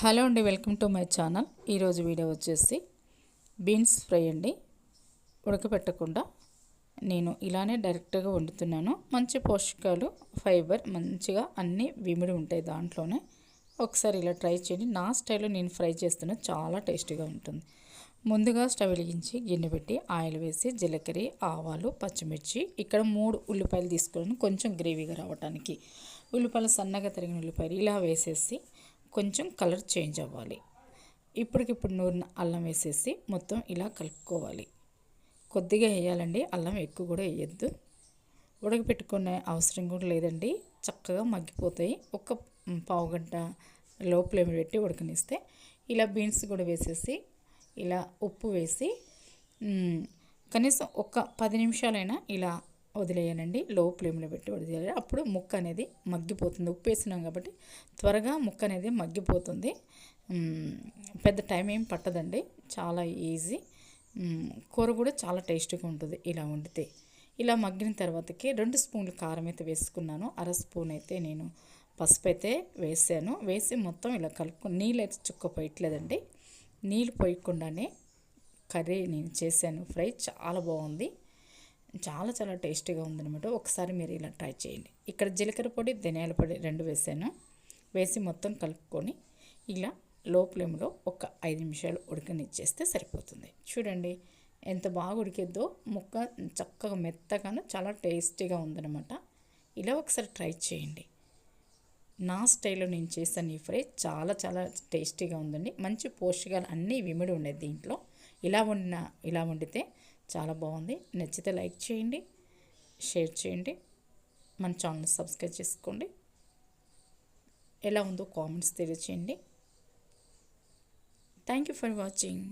Hello అండి, welcome to my channel. ఈరోజు video వచ్చేసి బీన్స్ ఫ్రై అండి. ఉడకపెట్టకుండా నేను ఇలానే డైరెక్ట్గా వండుతున్నాను. మంచి పోషకాలు, ఫైబర్ మంచిగా అన్నీ విమిడి ఉంటాయి దాంట్లోనే. ఒకసారి ఇలా ట్రై చేయండి. నా స్టైల్లో నేను ఫ్రై చేస్తున్నా, చాలా టేస్టీగా ఉంటుంది. ముందుగా స్టవ్ వెలిగించి గిన్నె పెట్టి ఆయిల్ వేసి జీలకర్ర, ఆవాలు, పచ్చిమిర్చి, ఇక్కడ 3 ఉల్లిపాయలు తీసుకున్నాను కొంచెం గ్రేవీగా రావడానికి. ఉల్లిపాయలు సన్నగా తరిగిన ఉల్లిపాయలు ఇలా వేసేసి కొంచెం కలర్ చేంజ్ అవ్వాలి. ఇప్పటికిప్పుడు నూరిన అల్లం వేసేసి మొత్తం ఇలా కలుపుకోవాలి. కొద్దిగా వేయాలండి, అల్లం ఎక్కువ కూడా వేయద్దు. ఉడకపెట్టుకునే అవసరం కూడా లేదండి, చక్కగా మగ్గిపోతాయి. ఒక పావుగంట లో ఫ్లేమ్ పెట్టి ఉడకనిస్తే ఇలా బీన్స్ కూడా వేసేసి ఇలా ఉప్పు వేసి కనీసం ఒక 10 నిమిషాలైనా ఇలా వదిలేయాలండి. లో ఫ్లేమ్లో పెట్టి వదిలేయాలి. అప్పుడు ముక్క అనేది మగ్గిపోతుంది. ఉప్పు వేసినాం కాబట్టి త్వరగా ముక్క అనేది మగ్గిపోతుంది. పెద్ద టైం ఏం పట్టదండి, చాలా ఈజీ. కూర కూడా చాలా టేస్టీగా ఉంటుంది ఇలా వండితే. ఇలా మగ్గిన తర్వాతకి 2 స్పూన్లు కారం అయితే వేసుకున్నాను. 1/2 స్పూన్ అయితే నేను పసుపు అయితే వేసాను. వేసి మొత్తం ఇలా కలుపుకొని నీళ్ళు అయితే చుక్క పోయట్లేదండి. నీళ్ళు పోయకుండానే కర్రీ నేను చేశాను. ఫ్రై చాలా బాగుంది, చాలా చాలా టేస్టీగా ఉందన్నమాట. ఒకసారి మీరు ఇలా ట్రై చేయండి. ఇక్కడ జీలకర్ర పొడి, ధనియాల పొడి 2 వేసాను. వేసి మొత్తం కలుపుకొని ఇలా లో ఫ్లేమ్లో ఒక 5 నిమిషాలు ఉడకనిచ్చేస్తే సరిపోతుంది. చూడండి ఎంత బాగా ఉడికిద్దో. ముక్క చక్కగా మెత్తగాను చాలా టేస్టీగా ఉందన్నమాట. ఇలా ఒకసారి ట్రై చేయండి. నా స్టైల్లో నేను చేశాను ఈ ఫ్రై, చాలా చాలా టేస్టీగా ఉందండి. మంచి పోషకాలు అన్నీ విమిడి ఉండేది దీంట్లో. ఇలా వండితే చాలా బాగుంది. నచ్చితే లైక్ చేయండి, షేర్ చేయండి, మన ఛానల్ సబ్స్క్రైబ్ చేసుకోండి. ఎలా ఉందో కామెంట్స్ తెలియచేయండి. Thank you for watching.